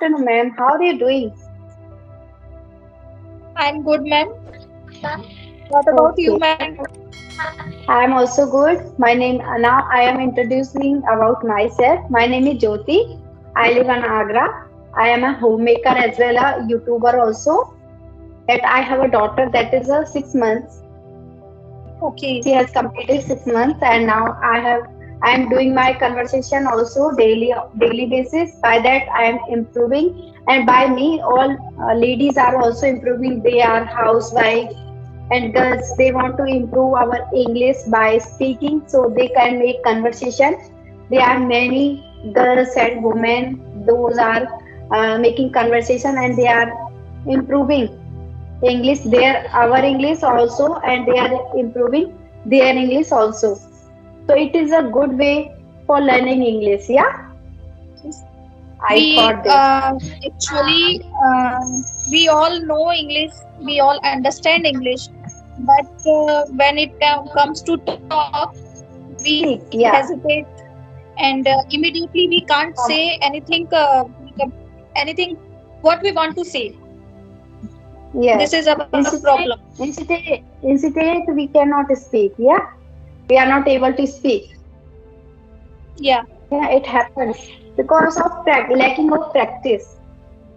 afternoon, ma'am. How are you doing? I'm good, ma'am. What about you, Okay. ma'am? I am also good. My name now I am introducing about myself. My name is Jyoti. I live in Agra. I am a homemaker as well a YouTuber also. That I have a daughter that is a 6 months. Okay. She has completed 6 months, and now I am doing my conversation also daily basis. By that I am improving, and by me all ladies are also improving. They are housewives and girls. They want to improve our English by speaking, so they can make conversation. There are many girls and women. Those are making conversation, and they are improving English, their our English also, and they are improving their English also. So it is a good way for learning English. Yeah, I We thought this. actually we all know English. We all understand English, but when it comes to talk, we Speak. hesitate, Yeah. and immediately we can't say anything. Anything what we want to say. Yes. This is our problem. Instead, we cannot speak. Yeah, we are not able to speak. Yeah. Yeah, it happens because of lacking of practice.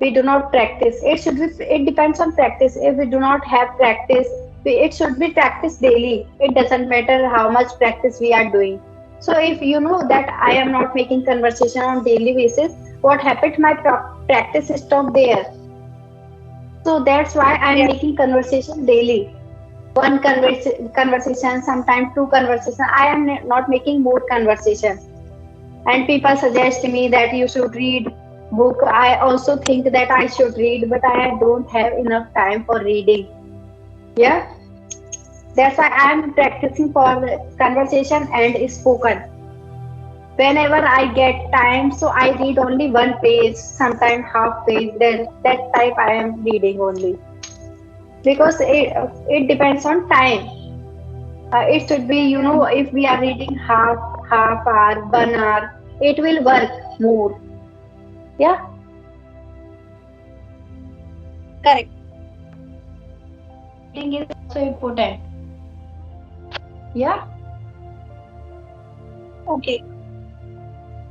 We do not practice. It should be. It depends on practice. If we do not have practice, it should be practice daily. It doesn't matter how much practice we are doing. So if you know that I am not making conversation on daily basis, what happened? My practice stopped there. So that's why I am Yeah. making conversation daily. One conversation, sometimes two conversation. I am not making more conversation. And people suggest me that you should read book. I also think that I should read, but I don't have enough time for reading. Yeah, that's why I'm practicing for conversation and spoken. Whenever I get time, so I read only one page, sometimes half page. Then that type I am reading only because it depends on time. It should be, if we are reading half hour, 1 hour, it will work more. Yeah. Correct. Reading is also important. Yeah, Okay.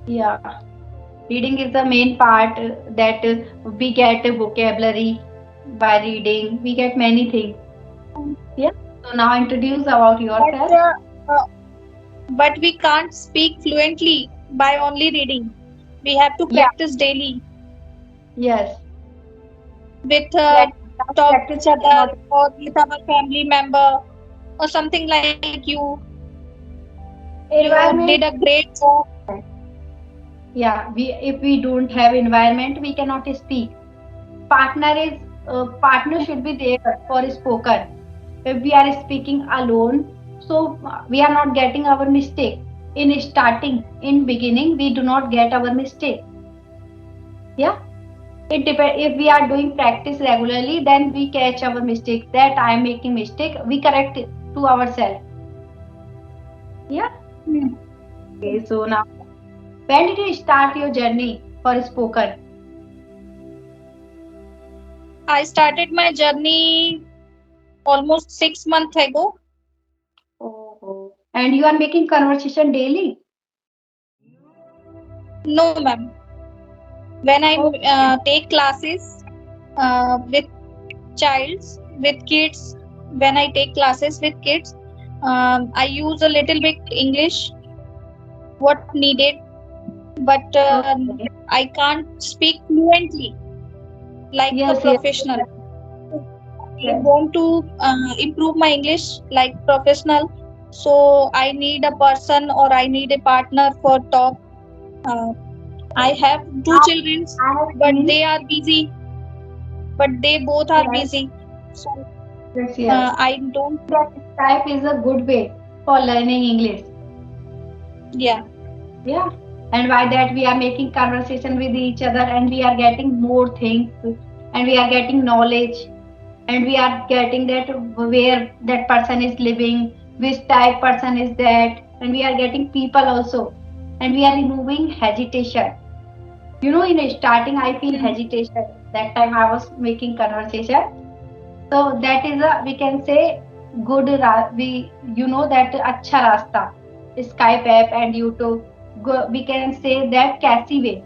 yeah. Reading is the main part that we get a vocabulary by reading. We get many things. Yeah. So now introduce about But yourself. but we can't speak fluently by only reading. We have to Yeah. practice daily Yes. with Without talk practice, each we other cannot. or with our family member or something like you. You did a Environment. great job. Yeah. If we don't have environment, we cannot speak. Partner should be there for spoken. If we are speaking alone, so we are not getting our mistake. In starting, in beginning, we do not get our mistake. Yeah, it depends. If we are doing practice regularly, then we catch our mistakes. That I am making mistake, we correct it to ourselves. Yeah. Hmm. Okay. So now, when did you start your journey for spoken? I started my journey almost 6 months ago. Oh. And you are making conversation daily. No, ma'am. When I Okay. take classes with childs, with kids, when I take classes with kids, I use a little bit English, what needed, but Okay. I can't speak fluently like a Yes. Yes. professional. I Yes. want to improve my English like professional, so I need a person or I need a partner for talk. Uh, I have two Now children, I have but seen. they are busy. But they both are Yes. busy, so Yes. Yes. I don't. That type is a good way for learning English. Yeah, Yeah. And by that we are making conversation with each other and we are getting more things and we are getting knowledge and we are getting that where that person is living, which type person is that, and we are getting people also and we are removing hesitation. In starting I feel hesitation. That time I was making conversation. So that is a, we can say, we that acha rasta, Skype app and YouTube. We can say that Cassie way.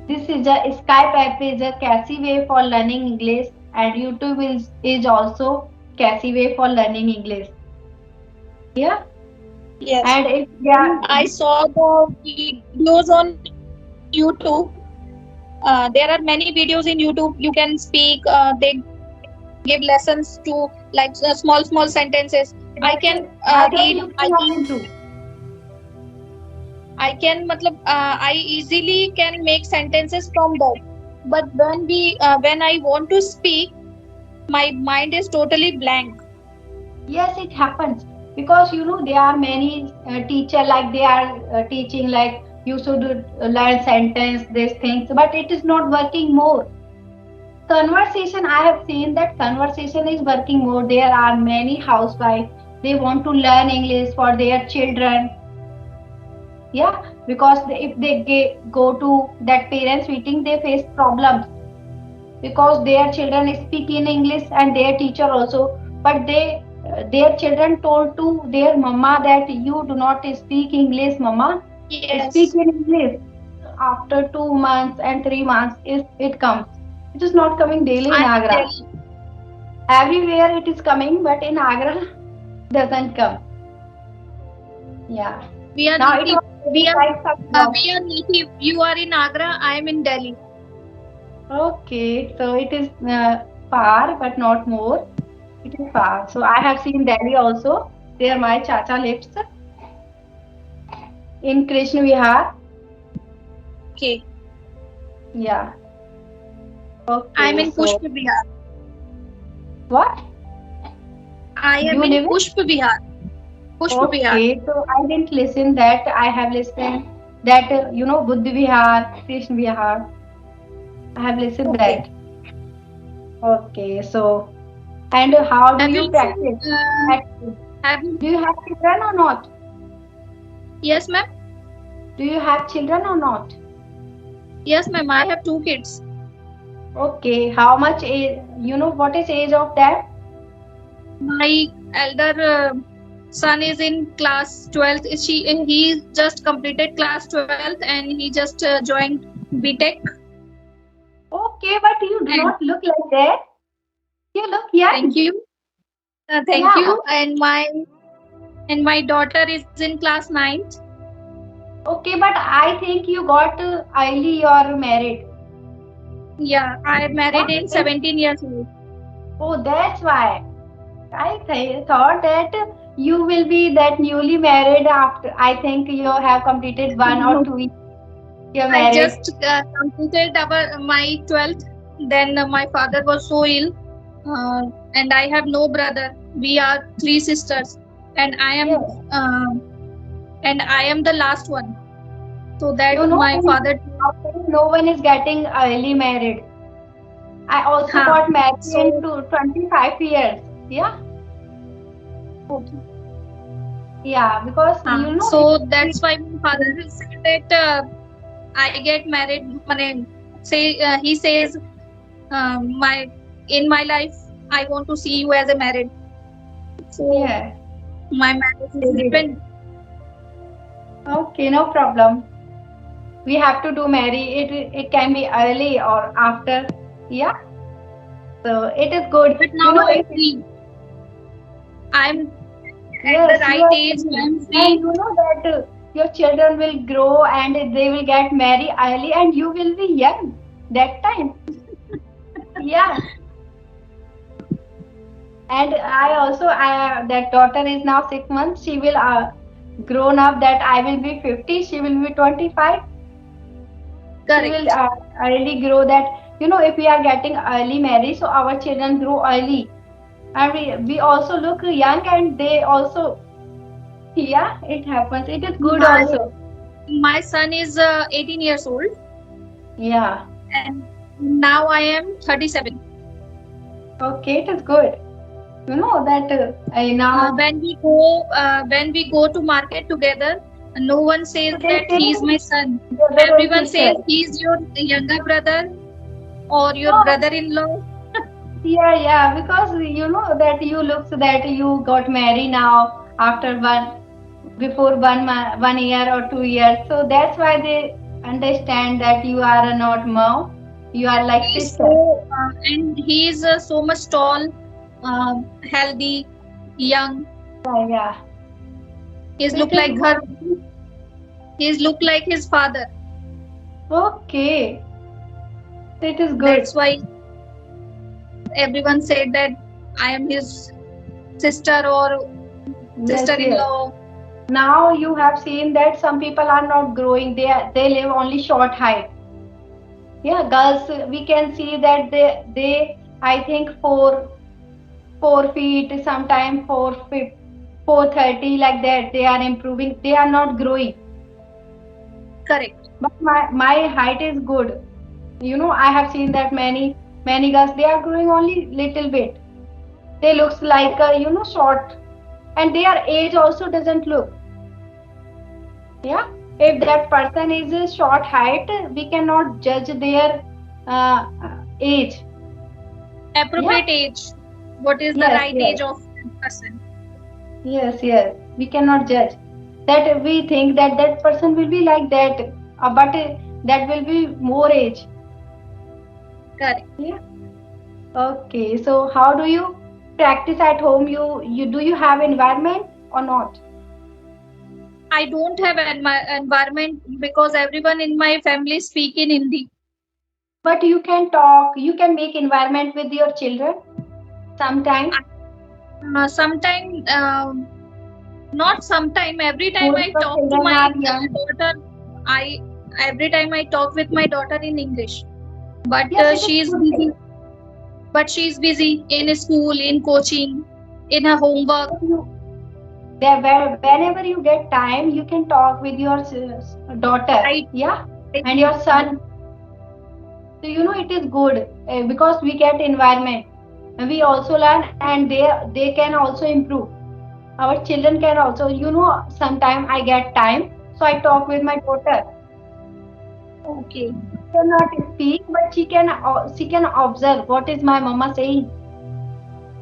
This is a Skype app is a Cassie way for learning English, and YouTube is also Cassie way for learning English. Yeah, Yes. and if yeah, I saw the videos on YouTube. There are many videos in YouTube. You can speak. They give lessons to like small sentences. I can read. why don't you cannot do? I can. Matlab, I easily can make sentences from that. But when I want to speak, my mind is totally blank. Yes, it happens because there are many teacher like they are teaching like you should learn sentence these things, but it is not working more. Conversation, I have seen that conversation is working more. There are many housewives, they want to learn English for their children. Yeah, because if they go to that parents meeting, they face problems because their children speak in English and their teacher also, but their children told to their mama that you do not speak English, mama. Yes, Speak in English. After 2 months and 3 months, it comes. It is not coming daily in I'm in Agra. Delhi. Everywhere it is coming, but in Agra doesn't come. Yeah. We are Now it native. was We very are like some job. we are native. You are in Agra. I am in Delhi. Okay, so it is far, but not more. It is far. So I have seen Delhi also. There my chacha lives in Krishna Vihar. Okay. Yeah. I'm Okay. in Pushp So Bihar. what? I am You in live in? Pushp Bihar. Pushp Bihar. Okay. So I didn't listen that. I have listened that Buddha Vihar, Krishna Vihar. I have listened Okay. that. Okay. So and how do Have you you listened? practice? At, Have you? do you have children or not? Yes, ma'am. Do you have children or not? Yes, ma'am. I have two kids. Okay. How much age? What is age of that? My elder son is in class 12th. He just completed class 12th and he just joined BTech. Okay, but you do And not look like that. You look young. thank you. Thank Yeah. you. And my daughter is in class 9th. Okay, but I think you got early you're married. Yeah, I Yeah. married in 17 years old. Oh, that's why. I thought that you will be that newly married after. I think you have completed 1 or 2 years. You're I married. just completed my 12th. Then my father was so ill, uh, and I have no brother. We are three sisters, and Yes. I am the last one. So You that know, my in father. nowadays no one is getting early married. I also Huh. got married in So 25 years. Yeah. okay. Yeah, because So that's why my father said that I get married. He says my in my life I want to see you as a married. So yeah, my marriage they is did. happened. Okay, no problem. We have to do marry. It can be early or after. Yeah. So it is good. But now I am If free. I'm at the yes, you right are age. free. I'm And free. that your children will grow and they will get married early and you will be young that time. Yeah. And I also, that daughter is now 6 months. She will grown up that I will be 50. She will be 25. She will Correct. early grow that, if we are getting early married, so our children grow early. And we also look young and they also, yeah, it happens. It is good My also. my son is 18 years old, Yeah. and now I am 37. Okay, it is good. That I now, When we go to market together, No one So says they that say he is my son. the role Everyone teacher. says he is your younger brother or your No, brother-in-law. yeah, because you know that you looks that you got married now after before 1 year or 2 years. So that's why they understand that you are not mom, you are like He is sister. so and he is so much tall, healthy, young. Yeah, yeah. He's So it look is like her. good. He's look like his father. Okay, so it is good. That's why everyone said that I am his sister or Yes, yes. sister-in-law. Now you have seen that some people are not growing. They live only short height. Yeah, girls we can see that they I think 4 feet, sometime 4 feet, 430 like that. They are improving. They are not growing. Correct. But my height is good. You know, I have seen that many girls they are growing only little bit. They looks like short, and their age also doesn't look. Yeah, if that person is a short height, we cannot judge their age. Yeah, Appropriate age. What is the yes, right yes, age of person? yes. We cannot judge. That we think that that person will be like that, but that will be more age. Correct. Yeah. Okay. So how do you practice at home? You do you have environment or not? I don't have an environment because everyone in my family speak in Hindi. But you can talk. You can make environment with your children sometime. Sometime, not sometime. Every time Both I your talk to children my are young. daughter, I every time I talk with my daughter in English. But Yes, it is she is good busy. thing. But she is busy in school, in coaching, in her homework. So you whenever you get time, you can talk with your daughter, I, yeah, I and your son. So you know it is good because we get environment, and we also learn, and they can also improve. Our children can also, sometime I get time, so I talk with my daughter. okay, Cannot speak, but she can observe what is my mama saying.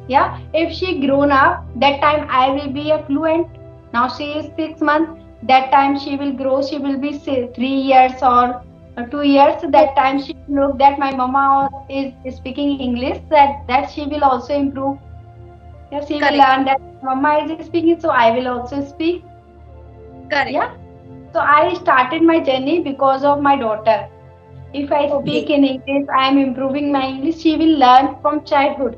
Yeah, if she grown up, that time I will be a fluent. Now she is 6 months. That time she will grow. She will be say 3 years or 2 years. That time she will look that my mama is speaking English. That she will also improve. Yeah, she will correct, learn that mama is speaking, so I will also speak. correct, Yeah. So I started my journey because of my daughter. If I okay, speak in English, I am improving my English. She will learn from childhood.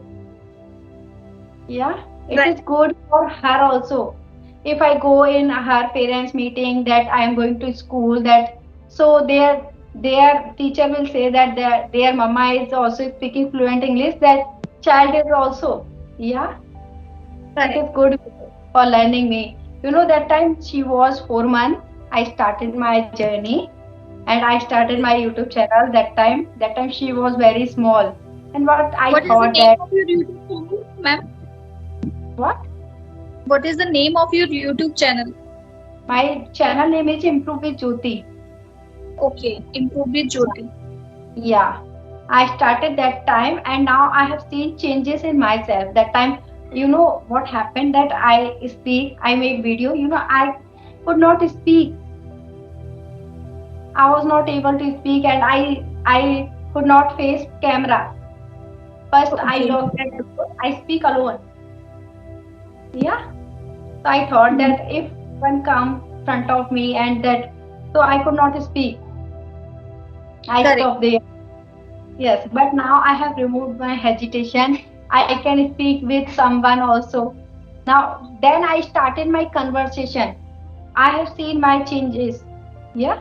Yeah, it right, is good for her also. If I go in her parents meeting that I am going to school, that so their teacher will say that their mama is also speaking fluent English, that child is also. Yeah, it correct. is good for learning me. You know that time she was 4 months. I started my journey and I started my YouTube channel. That time she was very small. And what I What is the thought name that of your YouTube channel, ma'am? what What is the name of your YouTube channel? my channel name is Improve with Jyoti. Okay, Improve with Jyoti. Yeah, I started that time and now I have seen changes in myself. That time, you know what happened that I speak, I make video, I could not speak. I was not able to speak and I could not face camera. First I Okay. looked at the door, I speak alone. Yeah. So I thought Hmm. that if one come front of me and that so I could not speak. I Correct. stopped there. Yes, but now I have removed my hesitation. I can speak with someone also. Now, then I started my conversation. I have seen my changes. Yeah,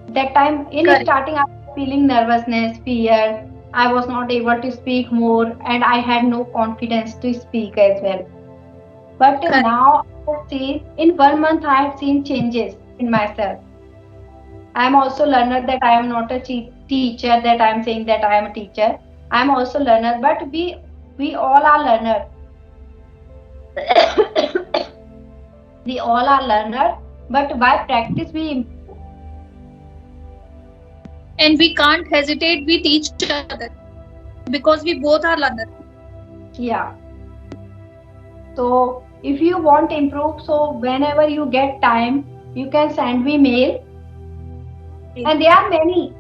that time in Correct. starting, I was feeling nervousness, fear. I was not able to speak more, and I had no confidence to speak as well. But Correct. now I have seen in 1 month, I have seen changes in myself. I am also learner that I am not a teacher that I am saying that I am a teacher. I am also learner, but we all are learner. We all are learner. but by practice we And we can't hesitate with each other because we both are learners. yeah. So if you want to improve, so whenever you get time, you can send me mail. Okay. And there are many,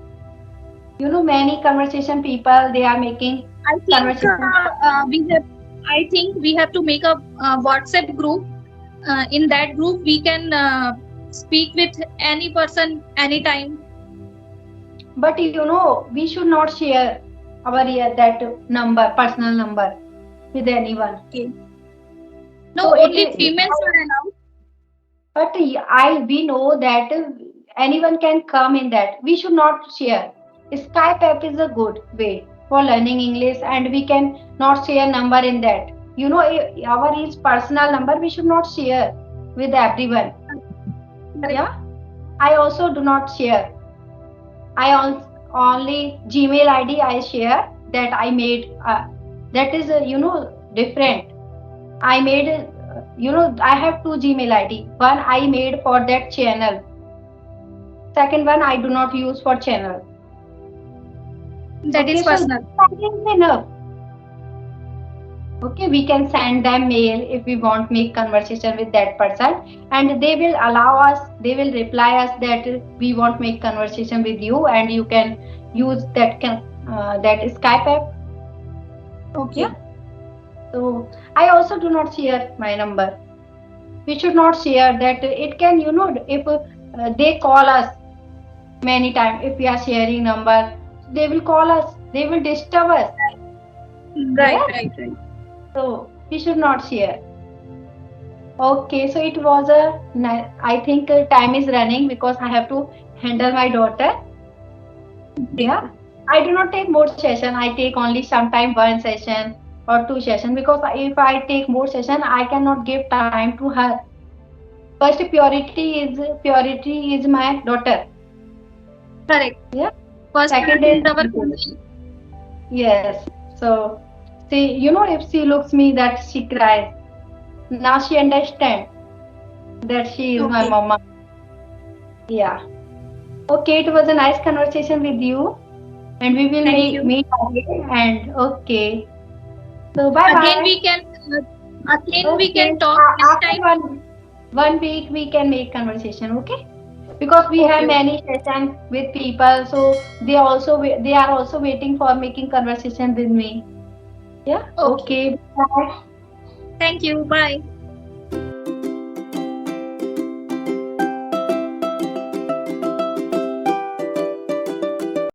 many conversation people. They are making I think conversation. I think we have to make a WhatsApp group. In that group, we can speak with any person anytime. But we should not share our that number, personal number with anyone. Okay. No, So it only is. females are allowed. But we know that anyone can come in that. We should not share. Skype app is a good way for learning English, and we can not share number in that. Our is personal number. We should not share with everyone. Correct. Yeah. I also do not share. Only Gmail ID I share that I made. That is different. I made. I have two Gmail ID. One I made for that channel. Second one I do not use for channel. That is Okay, so personal. that is enough. Okay, we can send them mail if we want make conversation with that person, and they will allow us. They will reply us that we want make conversation with you, and you can use that Skype app. Yeah. Okay. So I also do not share my number. We should not share that. It can if they call us many times if we are sharing number, they will call us. They will disturb us. Right, Yes. right, right. So we should not share. Okay, so it was a I think time is running because I have to handle my daughter. Okay. Yeah. I do not take more session. I take only sometime one session or two session because if I take more session, I cannot give time to her. First purity is my daughter. Correct. Yeah. First Second priority is is our family. yes. So see, if she looks me that she cries, now she understand that she is my Okay. mama. Yeah. Okay, it was a nice conversation with you, and we will Thank you. meet again. And okay, so bye Again, bye. we can again we Okay, can talk after anytime. one week we can make conversation. Okay, because we have Okay. Okay. many sessions with people, so they are also waiting for making conversation with me. Yeah. Okay. Okay. Bye. Thank you. Bye.